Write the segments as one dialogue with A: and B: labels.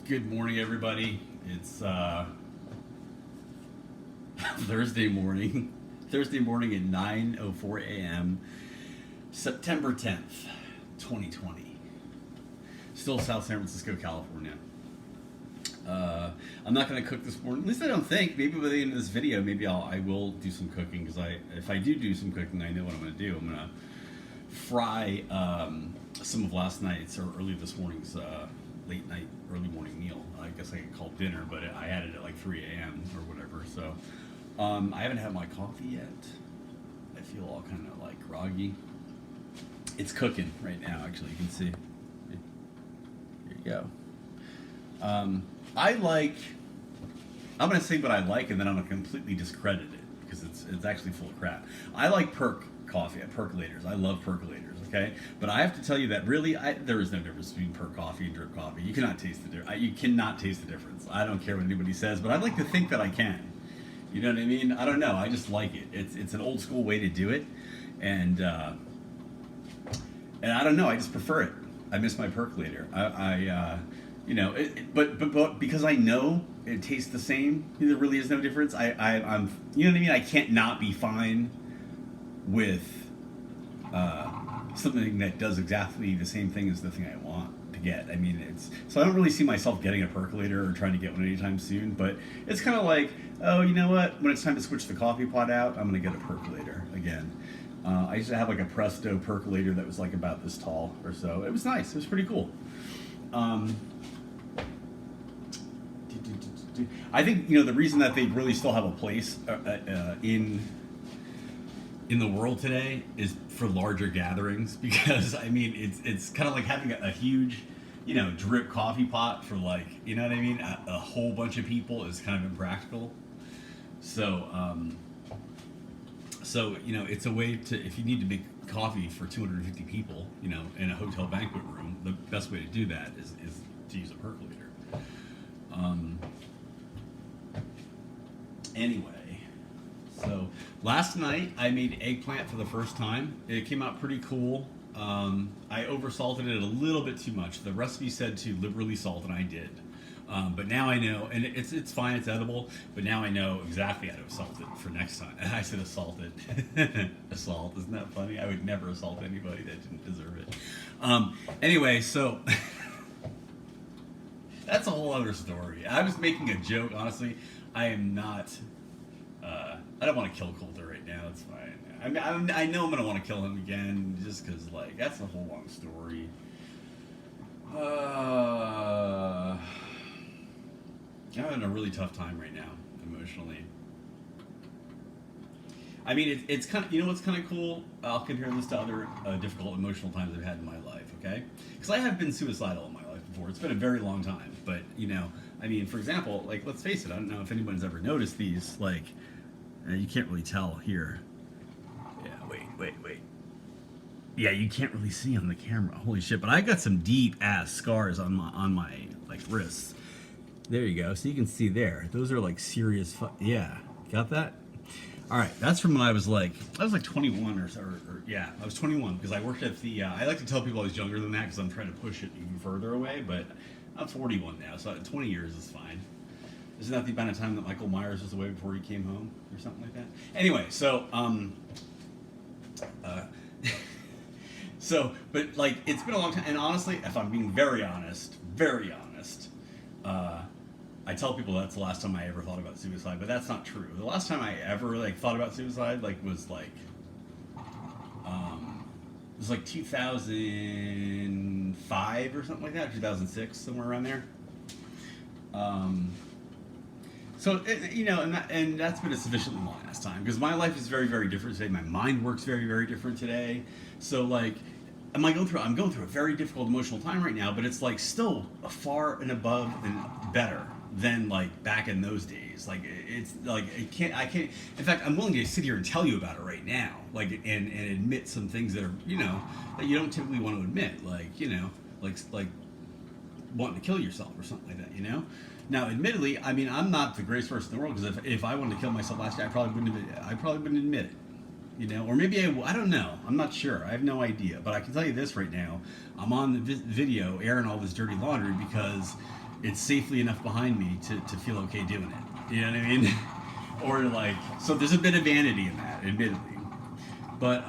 A: Good morning, everybody. It's Thursday morning. Thursday morning at 9:04 a.m. September 10th, 2020. Still South San Francisco, California. I'm not going to cook this morning. At least I don't think. Maybe by the end of this video, maybe I will do some cooking because if I do some cooking, I know what I'm going to do. I'm going to fry some of last night's or early this morning's late night, early morning meal. I guess I could call dinner, but I had it at like 3 a.m. or whatever. So I haven't had my coffee yet. I feel all kind of like groggy. It's cooking right now. Actually, you can see. Here you go. I'm going to say what I like, and then I'm going to completely discredit it because it's actually full of crap. I like coffee, percolators. I love percolators, okay? But I have to tell you that really, there is no difference between perk coffee and drip coffee. You cannot taste the difference. You cannot taste the difference. I don't care what anybody says, but I'd like to think that I can. You know what I mean? I don't know. I just like it. It's an old school way to do it, and I don't know. I just prefer it. I miss my percolator. But because I know it tastes the same, there really is no difference. I'm, you know what I mean? I can't not be fine with something that does exactly the same thing as the thing I want to get. I mean, so I don't really see myself getting a percolator or trying to get one anytime soon. But it's kind of like, oh, you know what? When it's time to switch the coffee pot out, I'm gonna get a percolator again. I used to have like a Presto percolator that was like about this tall or so. It was nice. It was pretty cool. I think the reason that they really still have a place in the world today is for larger gatherings, because I mean it's kind of like having a huge drip coffee pot for, like, you know what I mean, a whole bunch of people is kind of impractical. So it's a way to, if you need to make coffee for 250 people in a hotel banquet room, the best way to do that is to use a percolator. Anyway, so last night I made eggplant for the first time. It came out pretty cool. I oversalted it a little bit too much. The recipe said to liberally salt, and I did. But now I know, and it's fine, it's edible, but now I know exactly how to assault it for next time. I said assaulted. Assault, isn't that funny? I would never assault anybody that didn't deserve it. Anyway, so that's a whole other story. I was making a joke, honestly. I am not. I don't want to kill Colter right now. It's fine. I know I'm gonna want to kill him again, just because, like, that's a whole long story. I'm having a really tough time right now, emotionally. I mean, it's kind of, what's kind of cool? I'll compare this to other difficult emotional times I've had in my life, okay? Because I have been suicidal in my life before. It's been a very long time, but I mean, for example, like, let's face it, I don't know if anyone's ever noticed these, like, you can't really tell here. Yeah, wait. Yeah, you can't really see on the camera. Holy shit! But I got some deep ass scars on my like wrists. There you go. So you can see there. Those are like serious. Yeah, got that? All right, that's from when I was like 21 or yeah, I was 21 because I worked at the. I like to tell people I was younger than that because I'm trying to push it even further away. But I'm 41 now, so 20 years is fine. Isn't that the amount of time that Michael Myers was away before he came home or something like that? Anyway, so but like, it's been a long time, and honestly, if I'm being very honest, I tell people that's the last time I ever thought about suicide, but that's not true. The last time I ever thought about suicide was 2005 or something like that, 2006, somewhere around there. So and that's been a sufficiently long ass time, because my life is very, very different today. My mind works very, very different today. So, like, I'm going through a very difficult emotional time right now, but it's like still far and above and better than like back in those days. Like, it's like I can't. In fact, I'm willing to sit here and tell you about it right now, like, and admit some things that are that you don't typically want to admit, like like wanting to kill yourself or something like that. Now, admittedly, I mean, I'm not the greatest person in the world, because if I wanted to kill myself last year, I probably wouldn't admit it. Or maybe I don't know. I'm not sure. I have no idea. But I can tell you this right now: I'm on the video airing all this dirty laundry because it's safely enough behind me to feel okay doing it. You know what I mean? Or like, so there's a bit of vanity in that, admittedly. But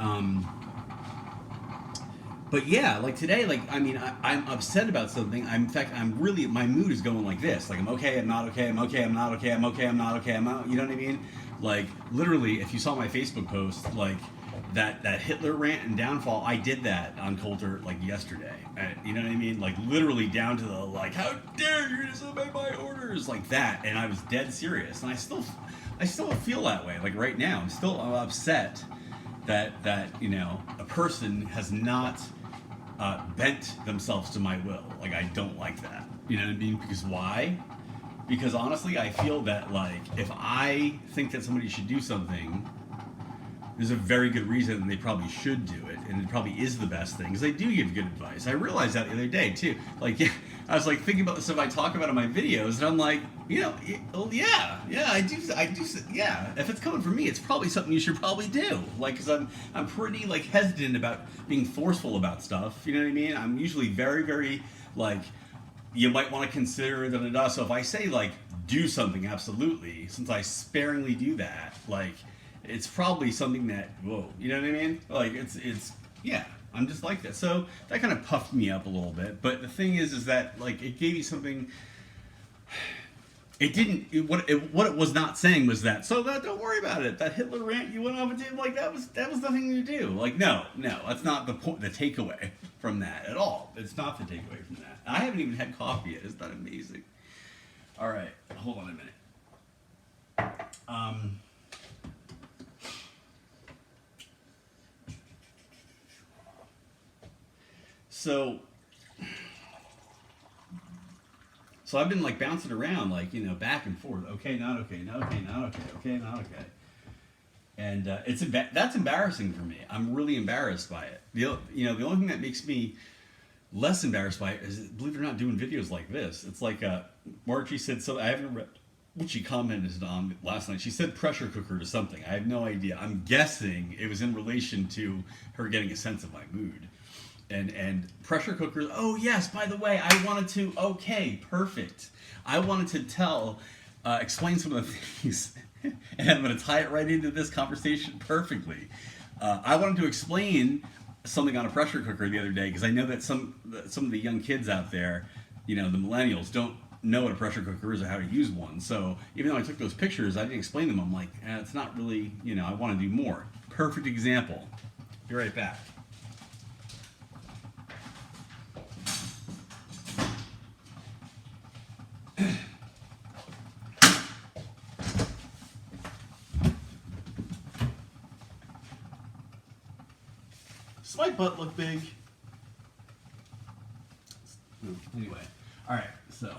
A: but yeah, like today, like I mean, I'm upset about something. In fact, I'm really, my mood is going like this. Like I'm okay, I'm not okay, I'm okay, I'm not okay, I'm okay, I'm not okay, I'm not. You know what I mean? Like literally, if you saw my Facebook post, like that Hitler rant and downfall, I did that on Colter like yesterday. You know what I mean? Like literally down to the like, how dare you disobey my orders, like that. And I was dead serious, and I still feel that way. Like right now, I'm still upset that you know a person has not bent themselves to my will. Like I don't like that. You know what I mean? Because why? Because honestly, I feel that like if I think that somebody should do something, there's a very good reason they probably should do it, and it probably is the best thing because they do give good advice. I realized that the other day too. Like, I was like thinking about the stuff I talk about in my videos, and I'm like, you know, yeah, I do, yeah. If it's coming from me, it's probably something you should probably do. Like, because I'm pretty like hesitant about being forceful about stuff. You know what I mean? I'm usually very, very like, you might want to consider da. So if I say like do something, absolutely, since I sparingly do that, like. It's probably something that, whoa, you know what I mean? Like, it's yeah, I'm just like that. So that kind of puffed me up a little bit. But the thing is that, like, it gave you something, what it was not saying was that, so don't worry about it. That Hitler rant you went off and did, like, that was nothing to do. Like, no, that's not the point, the takeaway from that at all. It's not the takeaway from that. I haven't even had coffee yet. Isn't that amazing? All right, hold on a minute. So I've been like bouncing around, like, you know, back and forth. Okay, not okay, not okay, not okay, okay, not okay. And that's embarrassing for me. I'm really embarrassed by it. The only thing that makes me less embarrassed by it is, believe it or not, doing videos like this. It's like Margie said, so I haven't read what she commented on last night. She said pressure cooker to something. I have no idea. I'm guessing it was in relation to her getting a sense of my mood. And pressure cookers. Oh yes, by the way, I wanted to. Okay, perfect. I wanted to explain some of the things, and I'm going to tie it right into this conversation perfectly. I wanted to explain something on a pressure cooker the other day because I know that some of the young kids out there, you know, the millennials, don't know what a pressure cooker is or how to use one. So even though I took those pictures, I didn't explain them. I'm like, it's not really, you know, I want to do more. Perfect example. Be right back. Does my butt look big? Anyway, all right, so.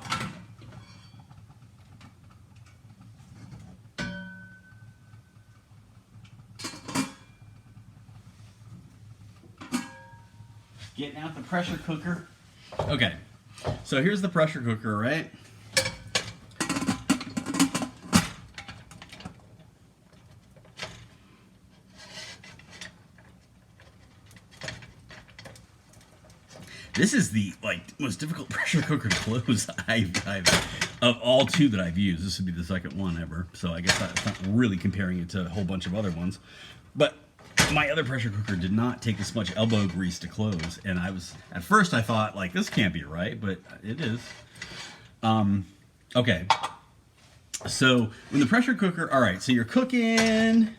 A: Getting out the pressure cooker. Okay, so here's the pressure cooker, right? This is the most difficult pressure cooker to close I've of all two that I've used. This would be the second one ever, so I guess that's not really comparing it to a whole bunch of other ones. But my other pressure cooker did not take this much elbow grease to close, and at first I thought like this can't be right, but it is. Okay. So when the pressure cooker, all right, so you're cooking,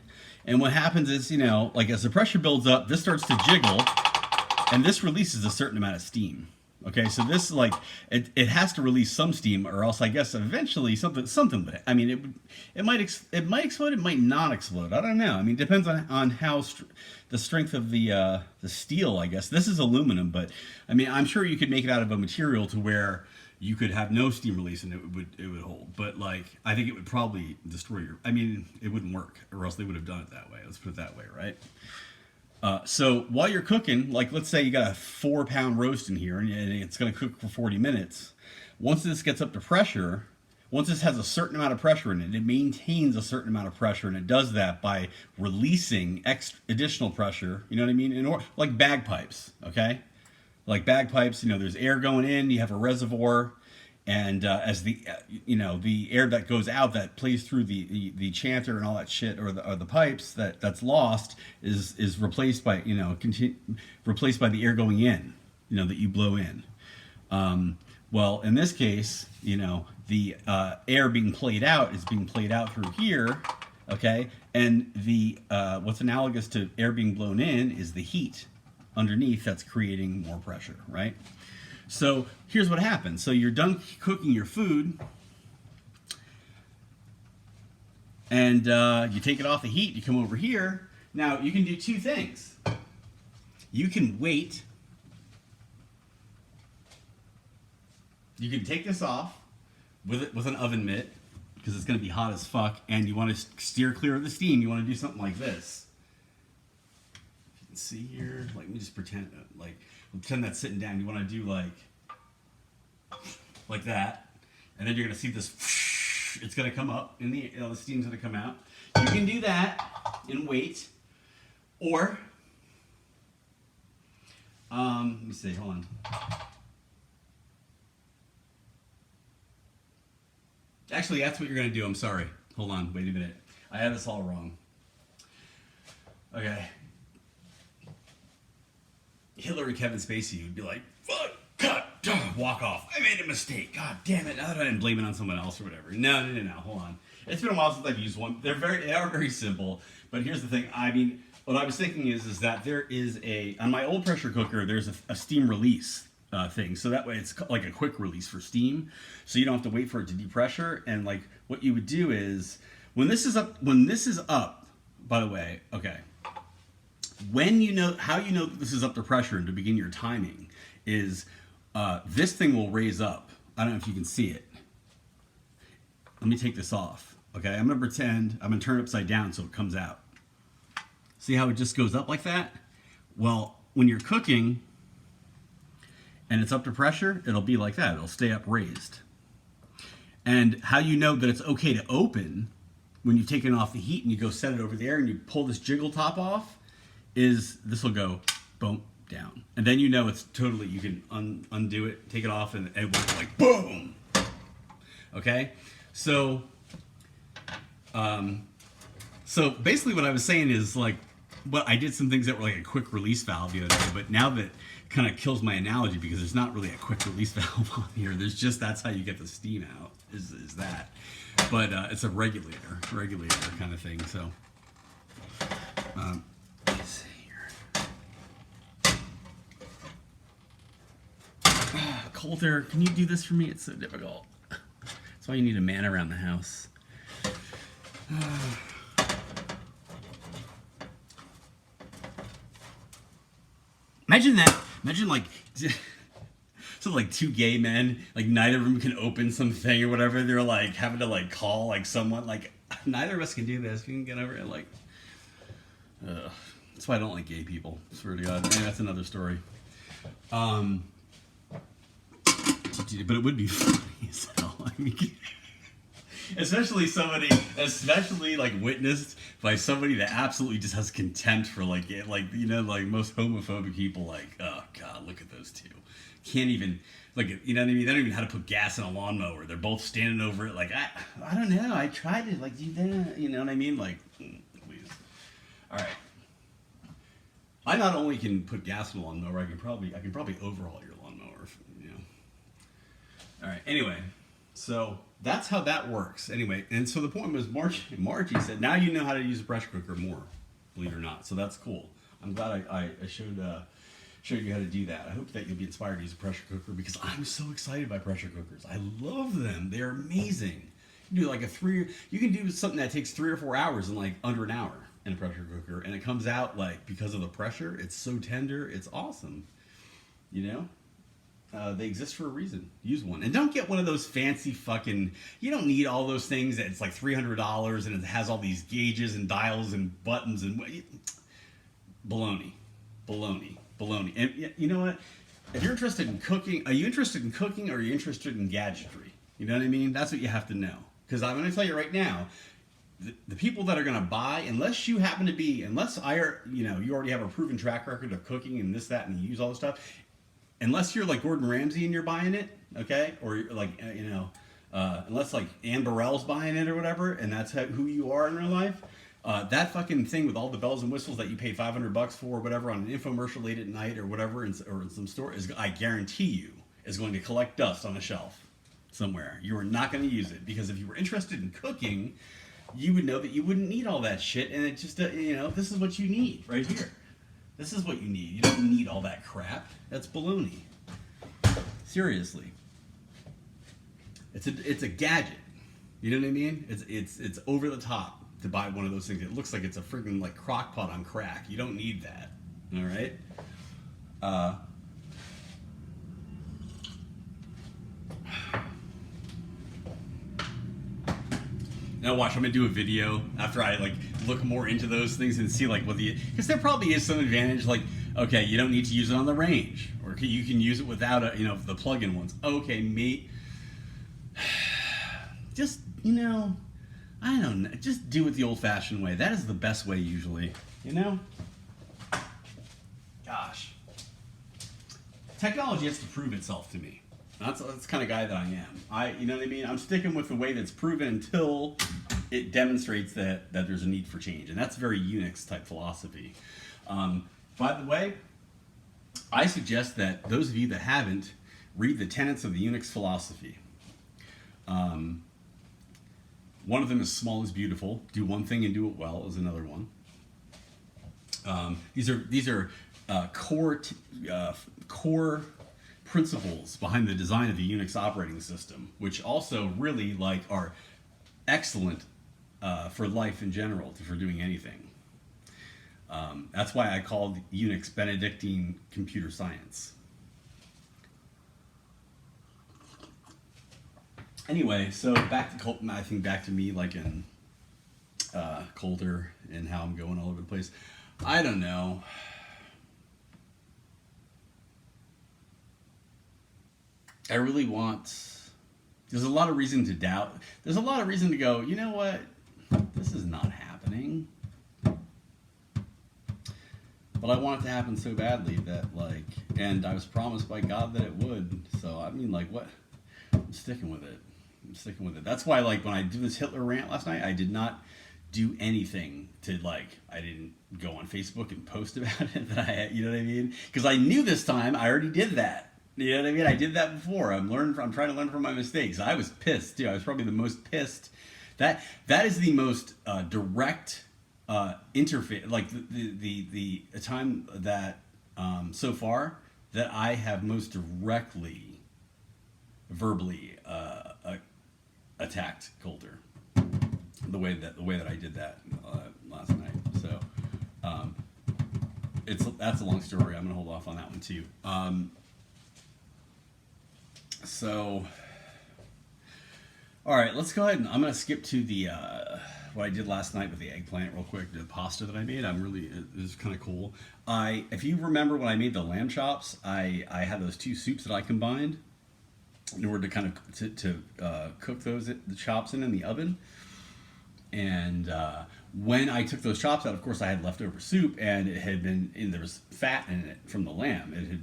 A: and what happens is, you know, like as the pressure builds up, this starts to jiggle. And this releases a certain amount of steam. Okay, so this it has to release some steam, or else I guess eventually something. I mean, it might explode, it might not explode. I don't know. I mean, it depends on how the strength of the steel. I guess this is aluminum, but I mean, I'm sure you could make it out of a material to where you could have no steam release and it would hold. But like, I think it would probably destroy I mean, it wouldn't work, or else they would have done it that way. Let's put it that way, right? So while you're cooking, like let's say you got a 4-pound roast in here and it's going to cook for 40 minutes. Once this gets up to pressure, once this has a certain amount of pressure in it, it maintains a certain amount of pressure, and it does that by releasing additional pressure, you know what I mean? Like bagpipes, okay? Like bagpipes, you know, there's air going in, you have a reservoir, and as the the air that goes out that plays through the chanter and all that shit, or the pipes that's lost is replaced by replaced by the air going in, that you blow in. Well, in this case, the air being played out is being played out through here, okay, and the what's analogous to air being blown in is the heat underneath that's creating more pressure, right? So here's what happens. So you're done cooking your food, and you take it off the heat. You come over here. Now you can do two things. You can wait. You can take this off with an oven mitt, because it's going to be hot as fuck, and you want to steer clear of the steam. You want to do something like this. You can see here. Let me just pretend that's sitting down. You want to do like that, and then you're going to see this. It's going to come up, and the steam's going to come out. You can do that and wait, or let me see. Hold on. Actually, that's what you're going to do. I'm sorry. Hold on. Wait a minute. I had this all wrong. Okay. Hitler and Kevin Spacey would be like, fuck, cut, walk off. I made a mistake. God damn it. And blame it on someone else or whatever. No. Hold on. It's been a while since I've used one. They are very simple. But here's the thing. I mean, what I was thinking is that there is on my old pressure cooker, there's a steam release thing, so that way it's like a quick release for steam, so you don't have to wait for it to depressure. And like what you would do is when this is up, by the way, okay, when how you know that this is up to pressure and to begin your timing is this thing will raise up. I don't know if you can see it. Let me take this off. Okay, I'm gonna pretend I'm gonna turn it upside down so it comes out. See how it just goes up like that? Well, when you're cooking and it's up to pressure, it'll be like that. It'll stay up raised. And how you know that it's okay to open when you've taken off the heat and you go set it over there and you pull this jiggle top off is this will go boom down. And then you know it's totally, you can undo it, take it off, and it will go like boom. Okay? So basically what I was saying is like, I did some things that were like a quick release valve the other day, but now that kind of kills my analogy because there's not really a quick release valve on here. There's just, that's how you get the steam out, is that. But it's a regulator kind of thing. So let's see here. Colter, can you do this for me? It's so difficult. That's why you need a man around the house. Imagine that. Imagine like, so like two gay men, like neither of them can open something or whatever. They're like having to like call like someone, like neither of us can do this. We can get over it. Like, that's why I don't like gay people. Swear to God. Maybe that's another story. But it would be funny as hell. I mean, especially like witnessed by somebody that absolutely just has contempt for like most homophobic people. Like, oh God, look at those two. Can't even, like, you know what I mean? They don't even know how to put gas in a lawnmower. They're both standing over it. Like, I don't know. I tried to like do that. You know what I mean? Like, please. All right. I not only can put gas in a lawnmower, I can probably overhaul your lawnmower. All right. Anyway, so that's how that works. Anyway, and so the point was, Margie said, now you know how to use a pressure cooker more, believe it or not. So that's cool. I'm glad I showed you how to do that. I hope that you'll be inspired to use a pressure cooker because I'm so excited by pressure cookers. I love them. They're amazing. You can do like you can do something that takes 3 or 4 hours in like under an hour in a pressure cooker, and it comes out like, because of the pressure, it's so tender. It's awesome. You know? They exist for a reason. Use one. And don't get one of those fancy fucking, you don't need all those things that it's like $300 and it has all these gauges and dials and buttons and baloney. And you know what? If you're interested in cooking, are you interested in cooking or are you interested in gadgetry? You know what I mean? That's what you have to know. Because I'm going to tell you right now, the people that are going to buy, unless you already have a proven track record of cooking and this, that, and you use all this stuff, unless you're like Gordon Ramsay and you're buying it, okay? Or like unless like Ann Burrell's buying it or whatever, and that's who you are in real life. That fucking thing with all the bells and whistles that you pay $500 for or whatever on an infomercial late at night or whatever, or in some store, is, I guarantee you, is going to collect dust on a shelf somewhere. You are not going to use it, because if you were interested in cooking, you would know that you wouldn't need all that shit, and it just this is what you need right here. This is what you need. You don't need all that crap. That's baloney. Seriously. It's a gadget. You know what I mean? It's over the top to buy one of those things. It looks like it's a freaking like crock pot on crack. You don't need that. All right? Now watch, I'm gonna do a video after I like look more into those things and see like what because there probably is some advantage, like, okay, you don't need to use it on the range, or you can use it without the plug-in ones. Okay, mate, just I don't know, just do it the old-fashioned way. That is the best way usually, Gosh, technology has to prove itself to me. That's the kind of guy that I am. You know what I mean? I'm sticking with the way that's proven until it demonstrates that there's a need for change. And that's very Unix type philosophy. By the way, I suggest that those of you that haven't, read the tenets of the Unix philosophy. One of them is small is beautiful. Do one thing and do it well is another one. These are core principles behind the design of the Unix operating system, which also really are excellent for life in general, for doing anything. That's why I called Unix Benedictine computer science. Anyway, so back to me, like in Colter, and how I'm going all over the place. I don't know. I really want... There's a lot of reason to doubt. There's a lot of reason to go, you know what? This is not happening. But I want it to happen so badly that, and I was promised by God that it would. So, I mean, what? I'm sticking with it. That's why, when I did this Hitler rant last night, I did not do anything to, I didn't go on Facebook and post about it. You know what I mean? Because I knew this time I already did that. You know what I mean? I did that before. I'm trying to learn from my mistakes. I was pissed too. I was probably the most pissed. That is the most direct interface. The time that so far that I have most directly, verbally attacked Colter. The way that I did that last night. So that's a long story. I'm gonna hold off on that one too. So, all right, let's go ahead and I'm going to skip to the what I did last night with the eggplant real quick, the pasta that I made. It was kind of cool. If you remember when I made the lamb chops, I had those two soups that I combined in order to kind of to cook the chops in the oven. And when I took those chops out, of course, I had leftover soup, and it had been, there was fat in it from the lamb. It had,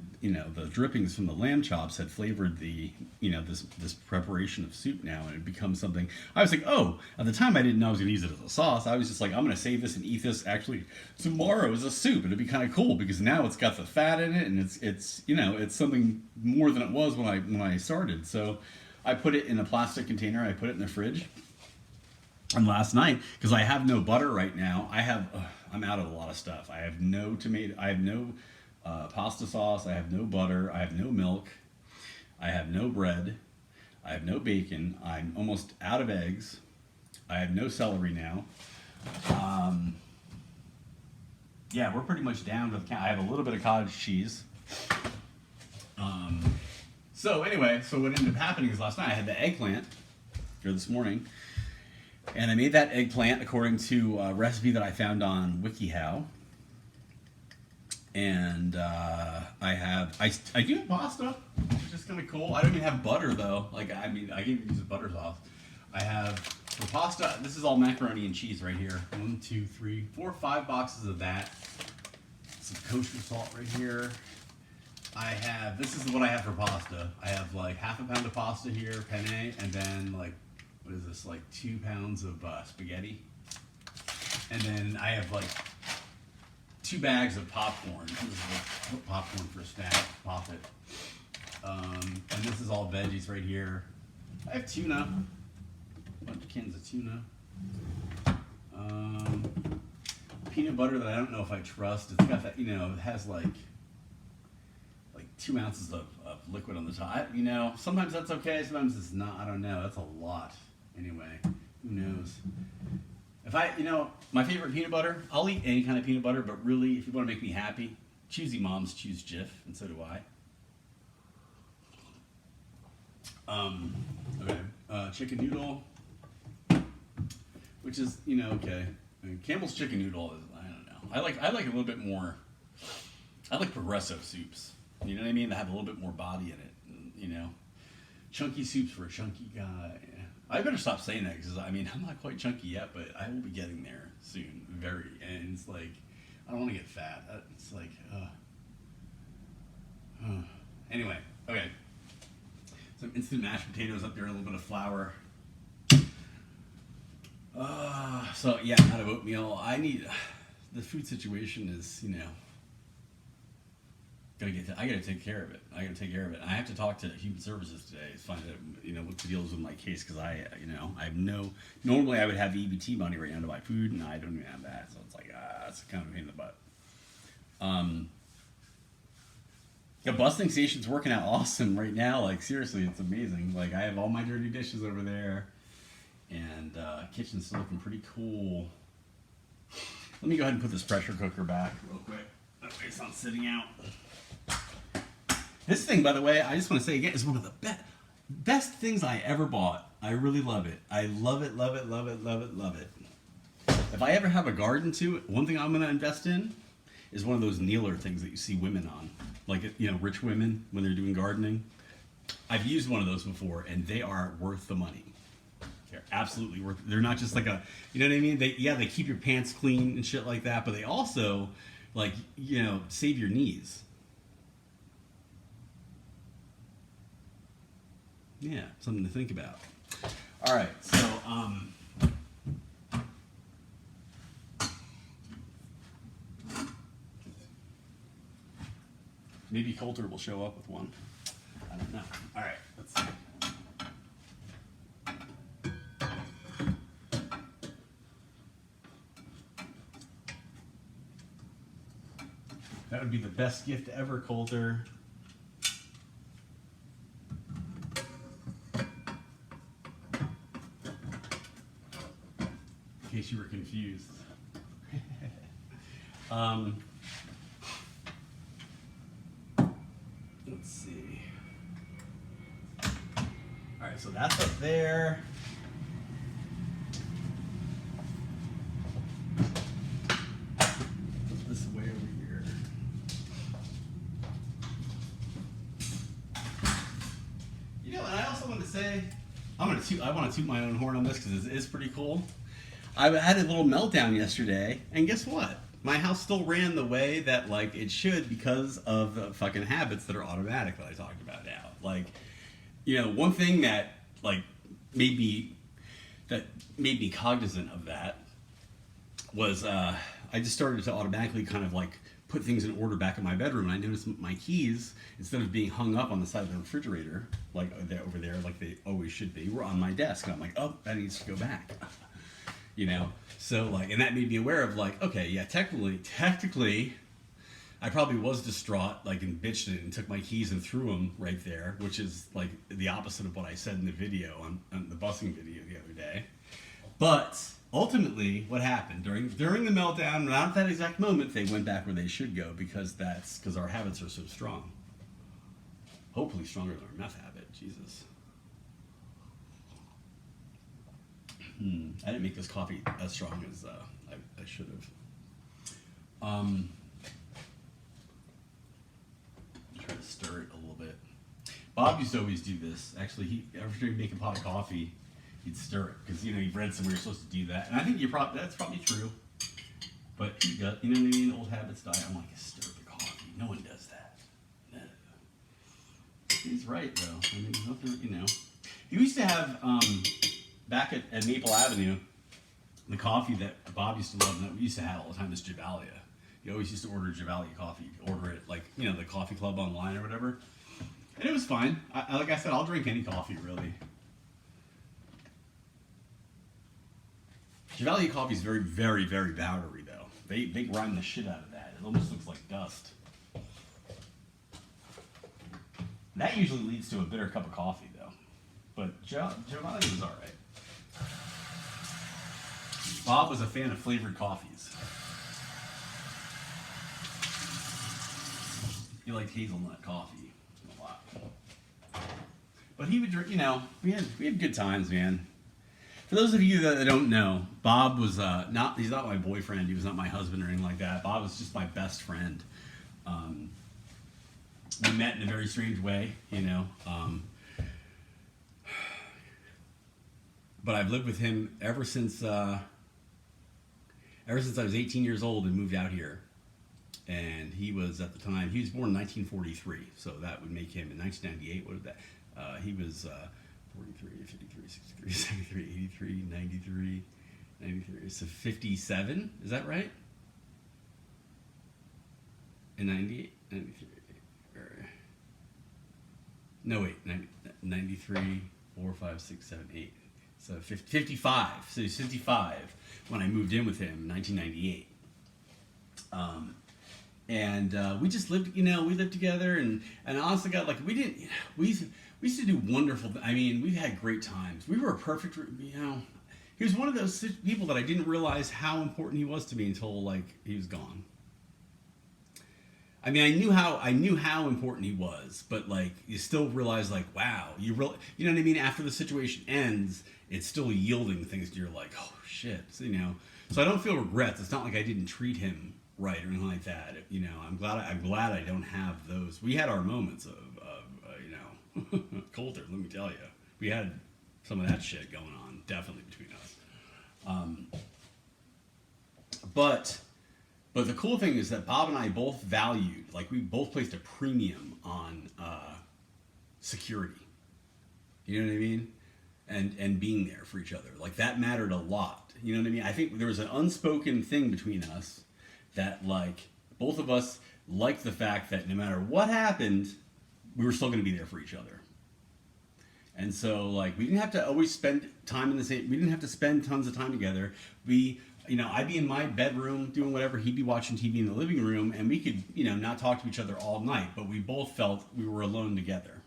A: the drippings from the lamb chops had flavored the, this preparation of soup now, and it had become something. I was like, oh, at the time I didn't know I was going to use it as a sauce. I was just like, I'm going to save this and eat this actually tomorrow as a soup. It'd be kind of cool because now it's got the fat in it, and it's something more than it was when I started. So I put it in a plastic container. I put it in the fridge. And last night, because I have no butter right now, I'm out of a lot of stuff. I have no tomato, I have no pasta sauce, I have no butter, I have no milk, I have no bread, I have no bacon, I'm almost out of eggs, I have no celery now. Yeah, we're pretty much down to the count. I have a little bit of cottage cheese. So anyway, what ended up happening is last night I had the eggplant, or this morning, and I made that eggplant according to a recipe that I found on WikiHow. And I do have pasta, which is kind of cool. I don't even have butter though. I can even use a butter sauce. I have for pasta. This is all macaroni and cheese right here. 1, 2, 3, 4, 5 boxes of that. Some kosher salt right here. This is what I have for pasta. I have like half a pound of pasta here, penne, and then like, what is this, like 2 pounds of spaghetti. And then I have like 2 bags of popcorn. This is like popcorn for a snack, pop it. And this is all veggies right here. I have tuna, a bunch of cans of tuna. Peanut butter that I don't know if I trust. It's got that, it has like 2 ounces of liquid on the top. Sometimes that's okay, sometimes it's not. I don't know. That's a lot. Anyway, who knows? If my favorite peanut butter, I'll eat any kind of peanut butter, but really, if you want to make me happy, choosy moms choose Jif, and so do I. Okay, chicken noodle, which is, okay. Campbell's chicken noodle is, I don't know. I like a little bit more. I like progressive soups. You know what I mean? That have a little bit more body in it. Chunky soups for a chunky guy. I better stop saying that because I'm not quite chunky yet, but I will be getting there soon. Very, and it's like I don't want to get fat. It's like, anyway. Okay. Some instant mashed potatoes up there, and a little bit of flour. So yeah, I'm out of oatmeal. The food situation is, I gotta take care of it. I have to talk to Human Services today to find out, what the deal is with my case, because I have normally I would have EBT money right now to buy food, and I don't even have that, so it's like, it's kind of a pain in the butt. The busting station's working out awesome right now. Like, seriously, it's amazing. Like, I have all my dirty dishes over there, and kitchen's still looking pretty cool. Let me go ahead and put this pressure cooker back real quick. That way it's not sitting out. This thing, by the way, I just want to say again, is one of the best things I ever bought. I really love it. I love it, love it, love it, love it, love it. If I ever have a garden too, one thing I'm going to invest in is one of those kneeler things that you see women on. Like, rich women when they're doing gardening. I've used one of those before, and they are worth the money. They're absolutely worth it. They're not just like you know what I mean? They keep your pants clean and shit like that, but they also, save your knees. Yeah, something to think about. All right, so maybe Colter will show up with one. I don't know. All right, let's see. That would be the best gift ever, Colter. In case you were confused. Let's see. All right, so that's up there. Put this away over here. And I also want to say, I want to toot my own horn on this because it is pretty cool. I had a little meltdown yesterday, and guess what? My house still ran the way that it should because of the fucking habits that are automatic that I talked about now. One thing that made me cognizant of that was I just started to automatically kind of put things in order back in my bedroom, and I noticed my keys, instead of being hung up on the side of the refrigerator over there like they always should be, were on my desk. And I'm like, oh, that needs to go back. So and that made me aware of okay, yeah, technically I probably was distraught and bitched it and took my keys and threw them right there, which is the opposite of what I said in the video on the busing video the other day. But ultimately what happened during the meltdown, not at that exact moment, they went back where they should go, because our habits are so strong. Hopefully stronger than our meth habit. Jesus. I didn't make this coffee as strong as I should have. Try to stir it a little bit. Bob used to always do this. Actually, after he'd make a pot of coffee, he'd stir it because you've read somewhere you're supposed to do that, and I think that's probably true. But you know what I mean? Old habits die. I'm stir the coffee. No one does that. No. He's right though. I mean, nothing, you know. He used to have back at Maple Avenue, the coffee that Bob used to love and that we used to have all the time is Javalia. He always used to order Javalia coffee. Order it like, you know, the coffee club online or whatever. And it was fine. Like I said, I'll drink any coffee really. Javalia coffee is very, very, very powdery though. They grind the shit out of that. It almost looks like dust. That usually leads to a bitter cup of coffee though. But Javalia was alright. Bob was a fan of flavored coffees. He liked hazelnut coffee a lot. But he would drink, you know, we had good times, man. For those of you that don't know, Bob was he's not my boyfriend, he was not my husband or anything like that. Bob was just my best friend. We met in a very strange way, you know. But I've lived with him ever since I was 18 years old and moved out here. And he was, at the time, he was born in 1943, so that would make him in 1998, what was that? He was 43, 53, 63, 73, 83, 93, 93, so 57, is that right? In 98, 93, no wait, 93, 4, 5, 6, 7, 8, so 55, so he's 55 when I moved in with him in 1998. And we just lived, you know, we lived together, and honestly, God, like we used to do wonderful. I mean, we've had great times. We were a perfect, you know. He was one of those people that I didn't realize how important he was to me until like he was gone. I mean, I knew how important he was, but like you still realize, like, wow, you know what I mean. After the situation ends, it's still yielding things to you're like, oh shit, so, you know. So I don't feel regrets. It's not like I didn't treat him right or anything like that. You know, I'm glad I don't have those. We had our moments of you know, Colter. Let me tell you, we had some of that shit going on, definitely between us. But the cool thing is that Bob and I both valued, like we both placed a premium on security. You know what I mean? And being there for each other. Like that mattered a lot. You know what I mean? I think there was an unspoken thing between us that like both of us liked the fact that no matter what happened, we were still going to be there for each other. And so like we didn't have to always spend time in the same, we didn't have to spend tons of time together. You know, I'd be in my bedroom doing whatever, he'd be watching TV in the living room, and we could, you know, not talk to each other all night, but we both felt we were alone together.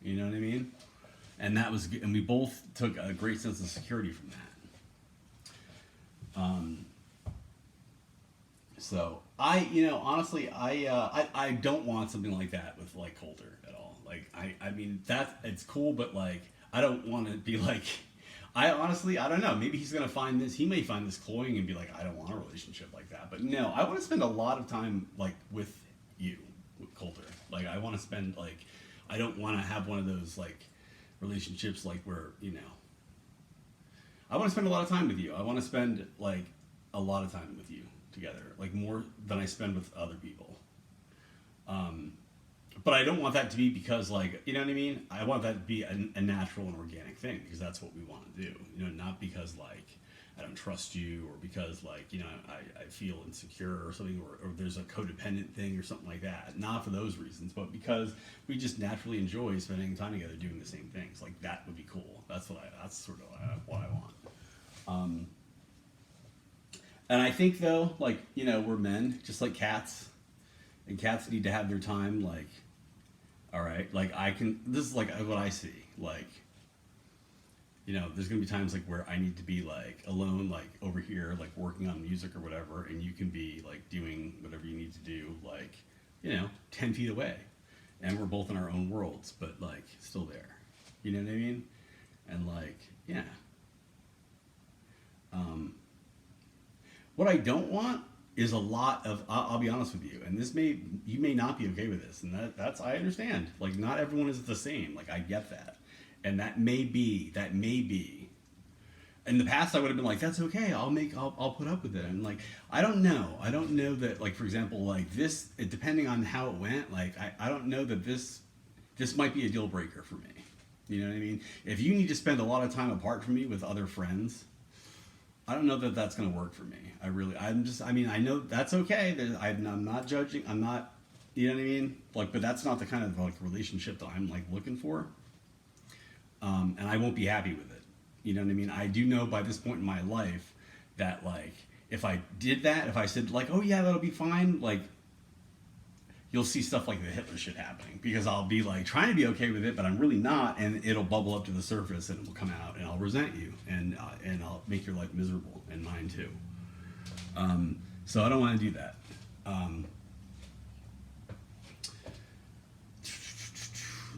A: You know what I mean? And that was, and we both took a great sense of security from that. So you know, honestly, I don't want something like that with like Colter at all. Like, I mean, it's cool, but like, I don't want to be like, I don't know. Maybe he's going to find this, he may find this cloying and be like, I don't want a relationship like that. But no, I want to spend a lot of time like with you, with Colter. Like, I want to spend like, I don't want to have one of those like relationships like where, you know, I want to spend a lot of time with you. I want to spend like a lot of time with you together, like more than I spend with other people. But I don't want that to be because like, you know what I mean? I want that to be a natural and organic thing because that's what we want to do. You know, not because like I don't trust you or because like, you know, I feel insecure or something or there's a codependent thing or something like that. Not for those reasons, but because we just naturally enjoy spending time together doing the same things. Like that would be cool. That's sort of what I want. And I think though, like, you know, we're men, just like cats, and cats need to have their time. Like, all right, like this is like what I see. Like, you know, there's gonna be times like where I need to be like alone, like over here, like working on music or whatever, and you can be like doing whatever you need to do, like, you know, 10 feet away, and we're both in our own worlds, but like still there. You know what I mean? And like, yeah. What I don't want is a lot of, I'll be honest with you, and you may not be okay with this, and that's, I understand. Like, not everyone is the same. Like, I get that. And that may be. In the past, I would have been like, that's okay. I'll put up with it. And like, I don't know that, like, for example, like this, depending on how it went, like, I don't know that this this might be a deal breaker for me. You know what I mean? If you need to spend a lot of time apart from me with other friends, I don't know that that's going to work for me. I mean, I know that's okay. I'm not judging. I'm not, you know what I mean? Like, but that's not the kind of like relationship that I'm like looking for. And I won't be happy with it. You know what I mean? I do know by this point in my life that like, if I did that, if I said like, oh yeah, that'll be fine, like, you'll see stuff like the Hitler shit happening because I'll be like trying to be okay with it, but I'm really not, and it'll bubble up to the surface and it will come out, and I'll resent you, and I'll make your life miserable, and mine too. So I don't want to do that. Let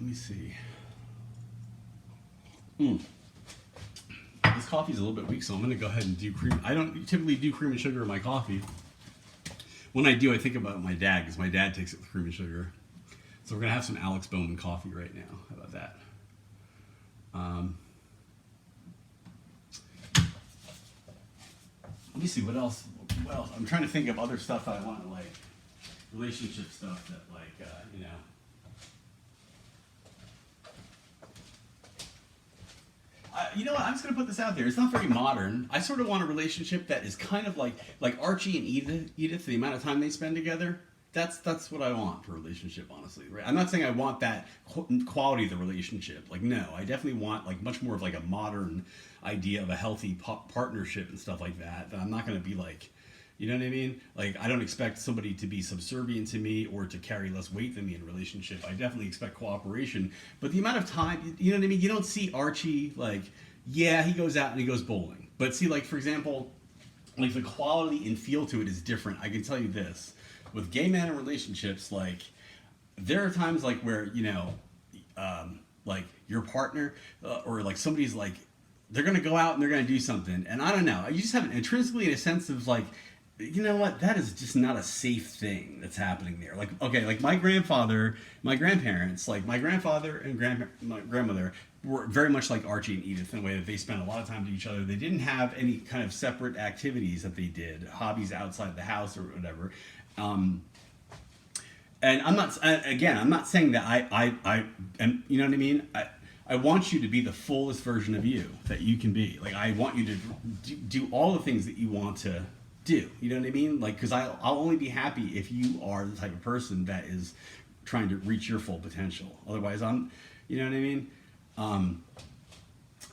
A: me see. This coffee's a little bit weak, so I'm going to go ahead and do cream. I don't typically do cream and sugar in my coffee. When I do, I think about my dad, because my dad takes it with cream and sugar. So we're going to have some Alex Bowman coffee right now. How about that? Let me see, what else? I'm trying to think of other stuff that I want to, like, relationship stuff that, like, you know. You know what? I'm just gonna put this out there. It's not very modern. I sort of want a relationship that is kind of like Archie and Edith. The amount of time they spend together. That's what I want for a relationship, honestly. Right? I'm not saying I want that quality of the relationship. Like, no, I definitely want like much more of like a modern idea of a healthy partnership and stuff like that. That I'm not gonna be like, you know what I mean? Like, I don't expect somebody to be subservient to me or to carry less weight than me in a relationship. I definitely expect cooperation. But the amount of time, you know what I mean? You don't see Archie, like, yeah, he goes out and he goes bowling. But see, like, for example, like, the quality and feel to it is different. I can tell you this. With gay men in relationships, like, there are times, like, where, you know, like, your partner or, like, somebody's, like, they're going to go out and they're going to do something. And I don't know. You just have intrinsically a sense of, like, you know what? That is just not a safe thing that's happening there. Like, okay, like my grandparents, like my grandfather and my grandmother were very much like Archie and Edith in the way that they spent a lot of time to each other. They didn't have any kind of separate activities that they did, hobbies outside the house or whatever. And I'm not saying that I am, you know what I mean? I want you to be the fullest version of you that you can be. Like, I want you to do all the things that you want to do. You know what I mean? Like, because I'll only be happy if you are the type of person that is trying to reach your full potential. Otherwise, you know what I mean?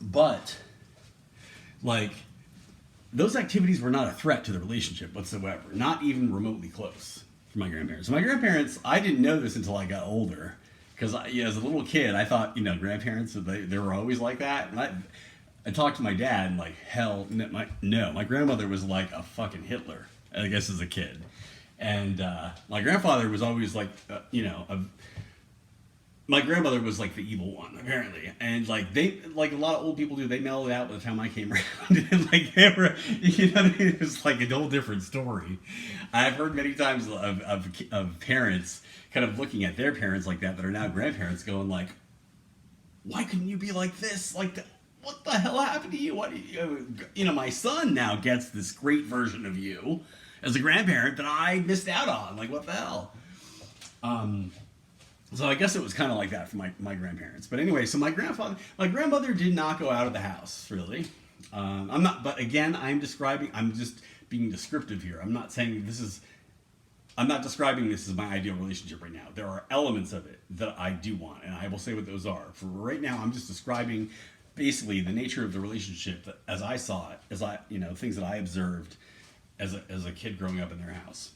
A: But, like, those activities were not a threat to the relationship whatsoever. Not even remotely close for my grandparents. My grandparents, I didn't know this until I got older. Because as a little kid, I thought, you know, grandparents, they were always like that. And I talked to my dad, and like, hell, no. My grandmother was like a fucking Hitler, I guess, as a kid. And my grandfather was always like, you know, my grandmother was like the evil one, apparently. And like like a lot of old people do, they mellowed out by the time I came around. And like they were, you know, it was like a whole different story. I've heard many times of parents kind of looking at their parents like that are now grandparents, going like, why couldn't you be like this? Like, what the hell happened to you? What, you know, my son now gets this great version of you as a grandparent that I missed out on. Like, what the hell? So I guess it was kind of like that for my grandparents. But anyway, so my grandmother did not go out of the house, really. But again, I'm just being descriptive here. I'm not describing this as my ideal relationship right now. There are elements of it that I do want, and I will say what those are. For right now, I'm just describing basically the nature of the relationship as I saw it, things that I observed as a kid growing up in their house.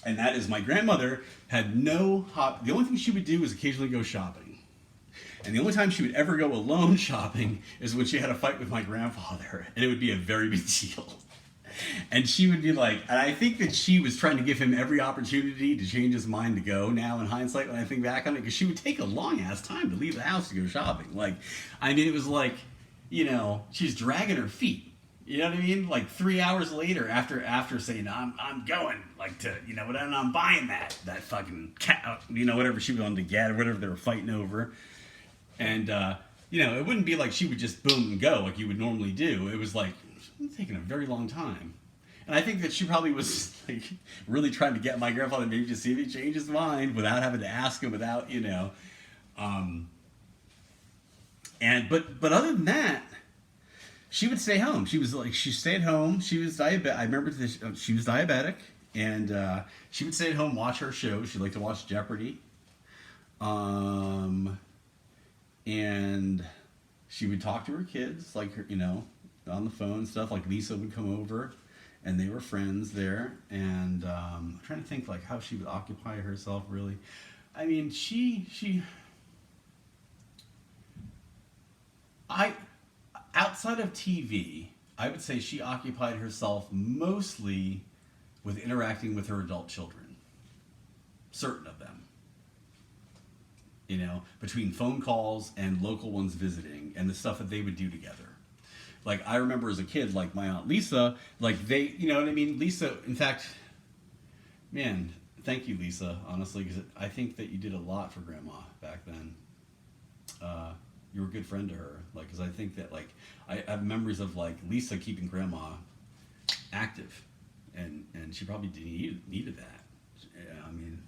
A: And that is, my grandmother had no hobby. The only thing she would do was occasionally go shopping. And the only time she would ever go alone shopping is when she had a fight with my grandfather. And it would be a very big deal. And she would be like, and I think that she was trying to give him every opportunity to change his mind to go now in hindsight when I think back on it, because she would take a long ass time to leave the house to go shopping. Like, I mean, it was like, you know, she's dragging her feet. You know what I mean? Like 3 hours later, after saying I'm going, like, to, you know, and I'm buying that fucking cat, you know, whatever she wanted to get or whatever they were fighting over, and you know, it wouldn't be like she would just boom and go like you would normally do. It was like taking a very long time, and I think that she probably was like really trying to get my grandfather maybe to see if he changed his mind without having to ask him, without, you know. Um, but other than that, she would stay home. She stayed home. She was diabetic. I remember this, she was diabetic, and she would stay at home, watch her shows. She liked to watch Jeopardy, and she would talk to her kids, like her, on the phone and stuff. Like Lisa would come over, and they were friends there. And I'm trying to think like how she would occupy herself. Really, I mean, I outside of TV, I would say she occupied herself mostly with interacting with her adult children. Certain of them. Between phone calls and local ones visiting and the stuff that they would do together. Like, I remember as a kid, like, my Aunt Lisa, like, they, you know what I mean? Lisa, in fact, man, thank you, Lisa, honestly, because I think that you did a lot for Grandma back then. You were a good friend to her, like, because I think that, like, I have memories of, like, Lisa keeping Grandma active, and she probably needed that. Yeah, I mean,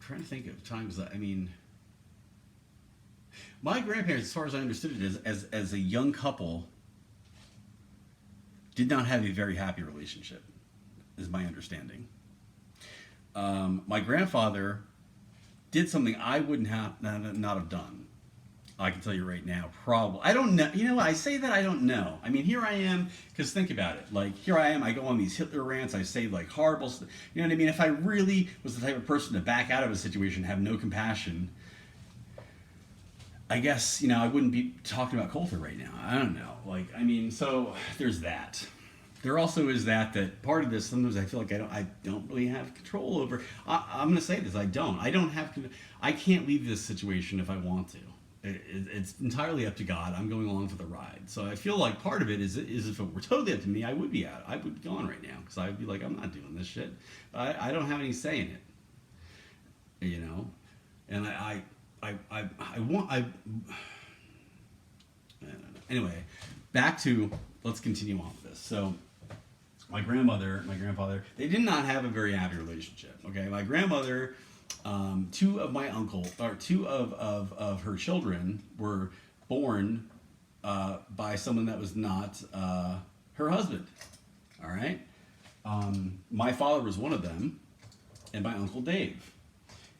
A: trying to think of times that, I mean, my grandparents, as far as I understood it, as a young couple, did not have a very happy relationship, is my understanding. My grandfather did something I wouldn't have not have done. I can tell you right now, probably. I don't know. You know, I say that I don't know. I mean, here I am, because think about it. Like, here I am, I go on these Hitler rants, I say, like, horrible stuff. You know what I mean? If I really was the type of person to back out of a situation, have no compassion, I guess, I wouldn't be talking about Colter right now. I don't know. Like, I mean, so there's that. There also is that part of this, sometimes I feel like I don't really have control over. I'm going to say this, I don't. I can't leave this situation if I want to. It's entirely up to God. I'm going along for the ride. So I feel like part of it is if it were totally up to me, I would be out. I would be gone right now, because I would be like, I'm not doing this shit. I don't have any say in it, And I don't know. Anyway, back to, let's continue on with this. So my grandmother, my grandfather, they did not have a very happy relationship. Okay, my grandmother, two of her children were born by someone that was not her husband. All right, my father was one of them, and my uncle Dave,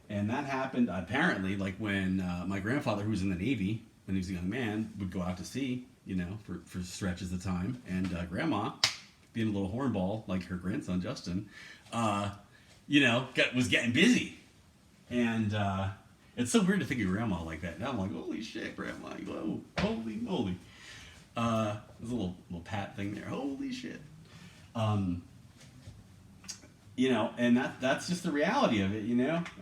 A: and that happened apparently like when my grandfather, who was in the Navy when he was a young man, would go out to sea, for stretches of time, and grandma, being a little hornball like her grandson Justin, was getting busy. And it's so weird to think of grandma like that. Now I'm like, holy shit, grandma. Whoa, holy moly. There's a little pat thing there. Holy shit. And that's just the reality of it,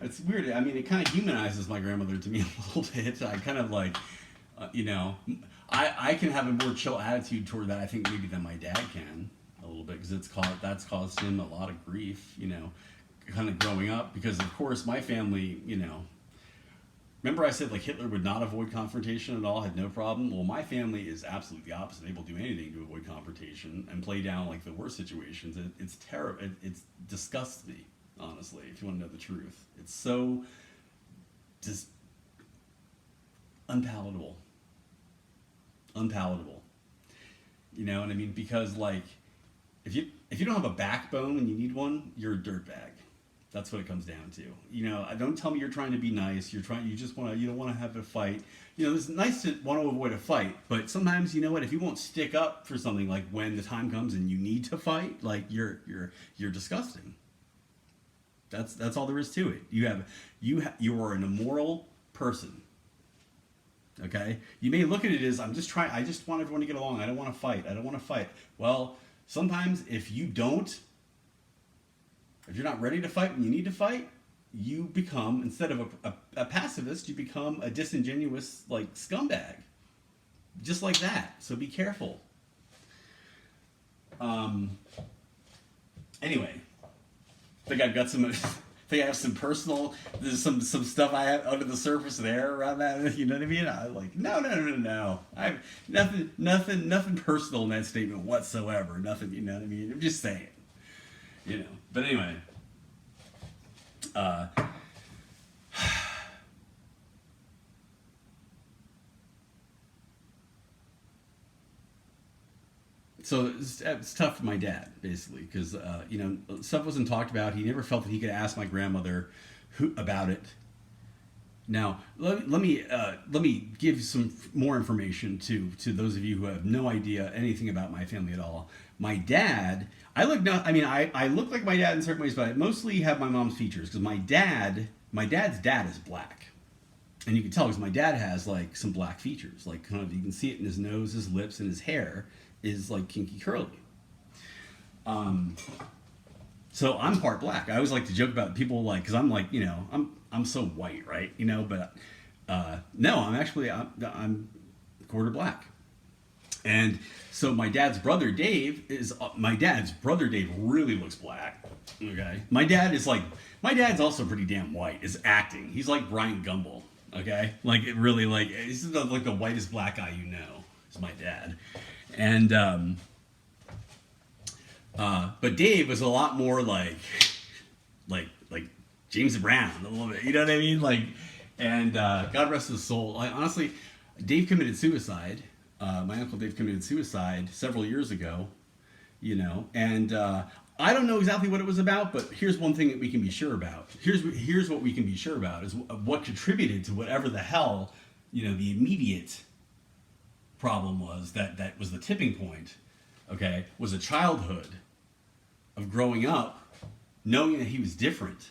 A: It's weird. I mean, it kind of humanizes my grandmother to me a little bit. I kind of like, I can have a more chill attitude toward that, I think, maybe than my dad can a little bit, because that's caused him a lot of grief, kind of growing up, because of course my family, remember I said like Hitler would not avoid confrontation at all, had no problem. Well, my family is absolutely the opposite. They will do anything to avoid confrontation and play down like the worst situations. It's terrible. It disgusts me, honestly, if you want to know the truth. It's so just unpalatable. You know what I mean? Because like, if you don't have a backbone and you need one, you're a dirtbag. That's what it comes down to. Don't tell me you're trying to be nice. You don't want to have a fight. It's nice to want to avoid a fight, but sometimes, if you won't stick up for something, like when the time comes and you need to fight, like you're disgusting. That's all there is to it. You are an immoral person. Okay? You may look at it as, I just want everyone to get along. I don't want to fight. Well, sometimes if you're not ready to fight when you need to fight, you become, instead of a pacifist, you become a disingenuous, like, scumbag. Just like that. So be careful. Anyway, I think I have some personal, there's some stuff I have under the surface there around that, you know what I mean? I'm like, no. I have nothing personal in that statement whatsoever. Nothing, you know what I mean? I'm just saying. you know. But anyway, uh, so it's tough for my dad basically because you know, stuff wasn't talked about. He never felt that he could ask my grandmother about it. Now, let me give some more information to those of you who have no idea anything about my family at all. My dad, I look not, I mean, I look like my dad in certain ways, but I mostly have my mom's features because my dad's dad is black, and you can tell because my dad has like some black features, like kind of you can see it in his nose, his lips, and his hair is like kinky curly. Um, so I'm part black. I always like to joke about people like because I'm like, you know, I'm so white, right? You know, but no, I'm quarter black. And so my dad's brother Dave really looks black. Okay, my dad's also pretty damn white. Is acting. He's like Brian Gumble. Okay, like it really like he's like the whitest black guy you know. Is my dad, and but Dave was a lot more like James Brown a little bit. You know what I mean? Like, and God rest his soul. Honestly, Dave committed suicide. My uncle Dave committed suicide several years ago. You know, and I don't know exactly what it was about, but here's one thing that we can be sure about. Here's what we can be sure about is what contributed to whatever the hell, you know, the immediate problem was that was the tipping point. Okay, was a childhood of growing up knowing that he was different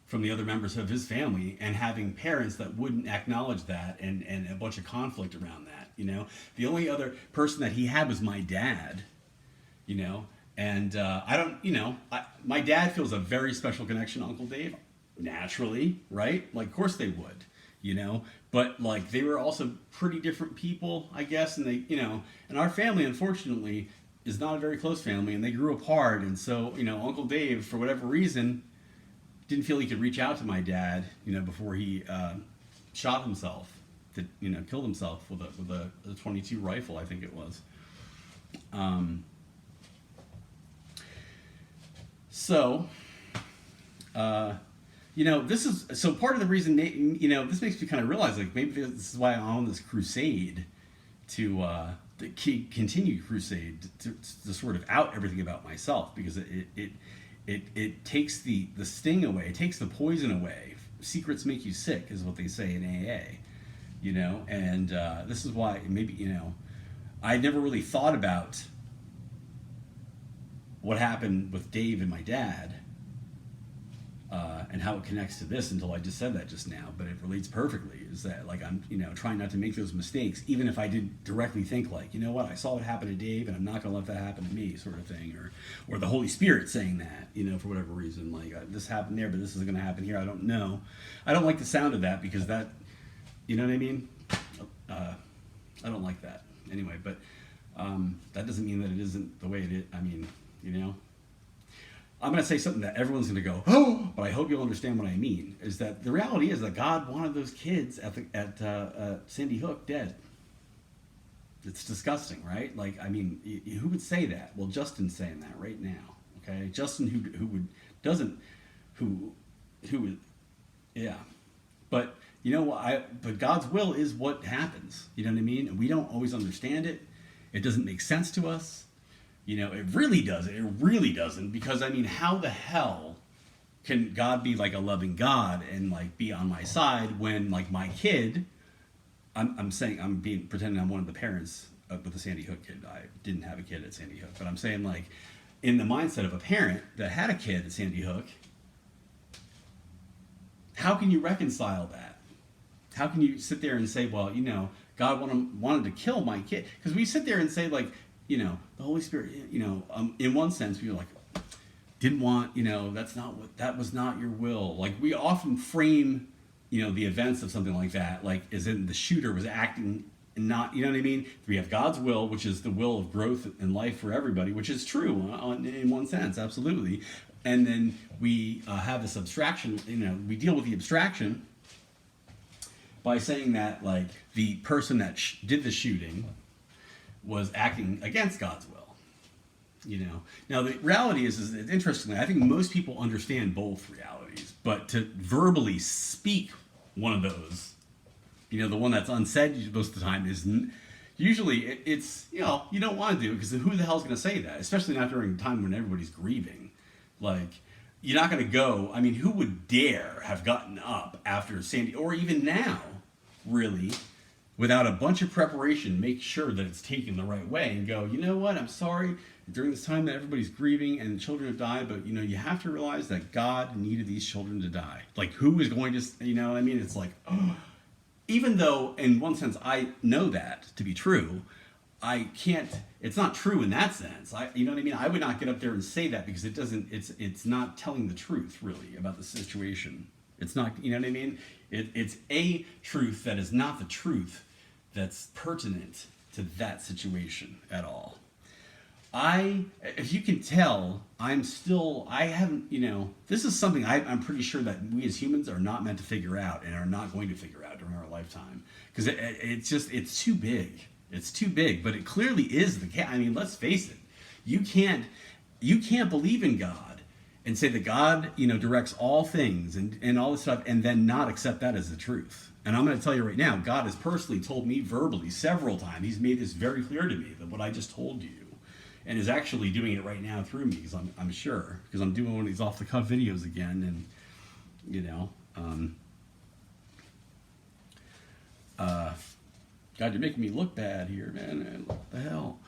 A: from the other members of his family and having parents that wouldn't acknowledge that and a bunch of conflict around that, you know. The only other person that he had was my dad, you know, and I don't, you know, my dad feels a very special connection to Uncle Dave, naturally, right? Like, of course they would, you know, but like they were also pretty different people, I guess, and they, you know, and our family, unfortunately, is not a very close family, and they grew apart, and so, you know, Uncle Dave, for whatever reason, didn't feel he could reach out to my dad, you know, before he shot himself, killed himself with a 22 rifle, I think it was. So, you know, this is so part of the reason. You know, this makes me kind of realize like maybe this is why I'm on this crusade to continue crusade to sort of out everything about myself because it takes the sting away, it takes the poison away. Secrets make you sick, is what they say in AA, you know. And this is why maybe, you know, I never really thought about what happened with Dave and my dad and how it connects to this until I just said that just now. But it relates perfectly. Is that like I'm, you know, trying not to make those mistakes, even if I didn't directly think like, you know what, I saw what happened to Dave, and I'm not going to let that happen to me, sort of thing, or the Holy Spirit saying that, you know, for whatever reason, like this happened there, but this is going to happen here. I don't know. I don't like the sound of that because that, you know what I mean. I don't like that anyway. But that doesn't mean that it isn't the way it is. I mean, you know. I'm going to say something that everyone's going to go, oh, but I hope you'll understand what I mean. Is that the reality is that God wanted those kids at Sandy Hook dead. It's disgusting, right? Like, I mean, who would say that? Well, Justin's saying that right now. Okay, Justin, who would, yeah. But you know, but God's will is what happens. You know what I mean? And we don't always understand it. It doesn't make sense to us. You know, it really doesn't. It really doesn't. Because, I mean, how the hell can God be like a loving God and like be on my side when like my kid, pretending I'm one of the parents with the Sandy Hook kid. I didn't have a kid at Sandy Hook. But I'm saying like in the mindset of a parent that had a kid at Sandy Hook, how can you reconcile that? How can you sit there and say, well, you know, God wanted to kill my kid? Because we sit there and say like, you know, the Holy Spirit, you know, in one sense, we were like, didn't want, you know, that was not your will. Like, we often frame, you know, the events of something like that, like, as in the shooter was acting not, you know what I mean? We have God's will, which is the will of growth in life for everybody, which is true in one sense, absolutely. And then we have this abstraction, you know, we deal with the abstraction by saying that, like, the person that did the shooting was acting against God's will. You know, now the reality is interestingly, I think most people understand both realities, but to verbally speak one of those, you know, the one that's unsaid most of the time is usually it's, you know, you don't want to do it because who the hell's going to say that, especially not during a time when everybody's grieving. Like, you're not going to go. I mean, who would dare have gotten up after Sandy, or even now, really, without a bunch of preparation, make sure that it's taken the right way and go, you know what, I'm sorry during this time that everybody's grieving and children have died, but, you know, you have to realize that God needed these children to die. Like, who is going to, you know what I mean? It's like, oh, even though in one sense I know that to be true, I can't, it's not true in that sense. You know what I mean? I would not get up there and say that because it's not telling the truth really about the situation. It's not, you know what I mean? It's a truth that is not the truth that's pertinent to that situation at all. If you can tell, I haven't, you know, this is something I'm pretty sure that we as humans are not meant to figure out and are not going to figure out during our lifetime. Because it's too big. It's too big, but it clearly is the case. I mean, let's face it. You can't believe in God and say that God, you know, directs all things and all this stuff and then not accept that as the truth. And I'm going to tell you right now, God has personally told me verbally several times. He's made this very clear to me that what I just told you, and is actually doing it right now through me, because I'm sure, because I'm doing one of these off the cuff videos again, and you know, God, you're making me look bad here, man. What the hell?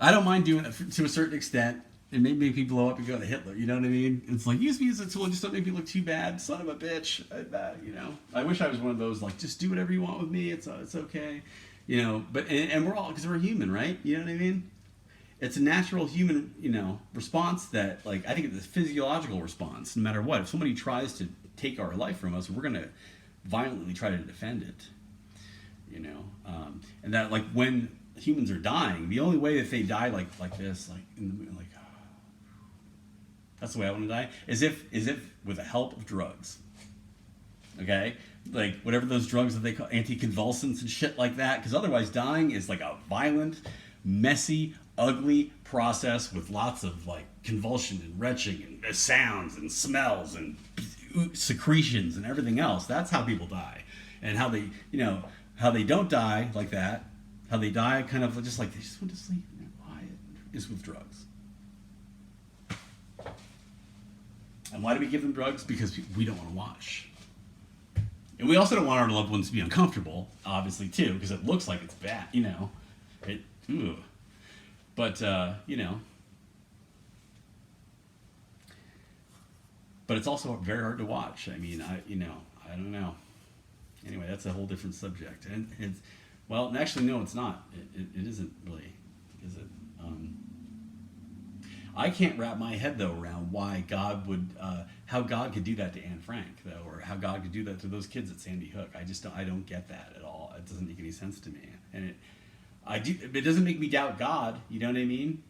A: I don't mind doing it to a certain extent. It may make me blow up and go to Hitler. You know what I mean? It's like, use me as a tool. Just don't make me look too bad. Son of a bitch. You know, I wish I was one of those, like, just do whatever you want with me. It's okay. You know, but, and we're all, because we're human, right? You know what I mean? It's a natural human, you know, response that, like, I think it's a physiological response, no matter what. If somebody tries to take our life from us, we're going to violently try to defend it, you know? And that, like, when humans are dying, the only way that they die like this, like, like, that's the way I want to die, is if with the help of drugs. Okay? Like, whatever those drugs that they call anticonvulsants and shit like that, because otherwise dying is like a violent, messy, ugly process with lots of, like, convulsion and retching and sounds and smells and secretions and everything else. That's how people die. And how they, you know, how they don't die like that, how they die kind of just like they just want to sleep and they're quiet, is with drugs. And why do we give them drugs? Because we don't want to watch. And we also don't want our loved ones to be uncomfortable, obviously, too, because it looks like it's bad, you know. But, you know. But it's also very hard to watch. I mean, I don't know. Anyway, that's a whole different subject. And it's, well, actually, no, it's not. It isn't really, is it? I can't wrap my head, though, around why God would, how God could do that to Anne Frank, though, or how God could do that to those kids at Sandy Hook. I don't get that at all. It doesn't make any sense to me. And it doesn't make me doubt God, you know what I mean?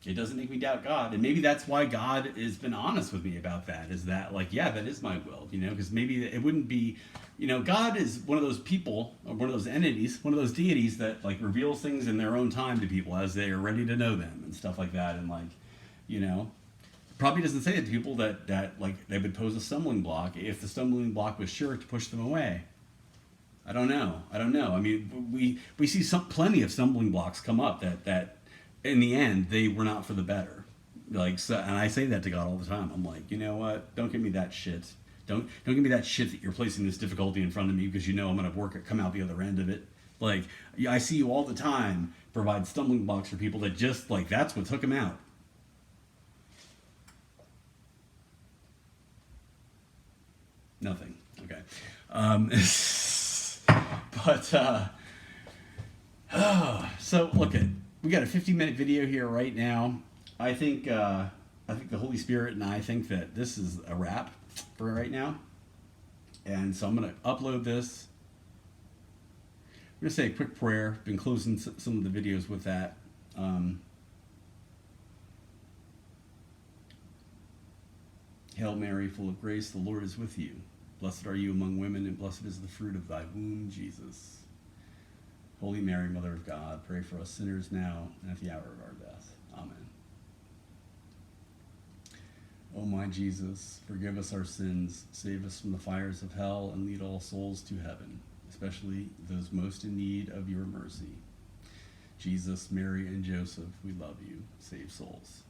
A: It doesn't make me doubt God. And maybe that's why God has been honest with me about that, is that, like, yeah, that is my will, you know, because maybe it wouldn't be, you know, God is one of those people, or one of those entities, one of those deities that, like, reveals things in their own time to people as they are ready to know them and stuff like that. And, like, you know, probably doesn't say it to people that like, they would pose a stumbling block if the stumbling block was sure to push them away. I don't know. I mean, we see plenty of stumbling blocks come up that in the end they were not for the better. Like, so, and I say that to God all the time. I'm like, you know what? Don't give me that shit. Don't give me that shit that you're placing this difficulty in front of me because you know I'm gonna come out the other end of it. Like, I see you all the time provide stumbling blocks for people that just, like, that's what took them out. Nothing. Okay. So look we got a 50-minute video here right now. I think the Holy Spirit and I think that this is a wrap for right now. And so I'm going to upload this. I'm going to say a quick prayer. Been closing some of the videos with that. Hail Mary, full of grace, the Lord is with you. Blessed are you among women, and blessed is the fruit of thy womb, Jesus. Holy Mary, Mother of God, pray for us sinners now and at the hour of our death. Amen. O my Jesus, forgive us our sins, save us from the fires of hell, and lead all souls to heaven, especially those most in need of your mercy. Jesus, Mary, and Joseph, we love you. Save souls.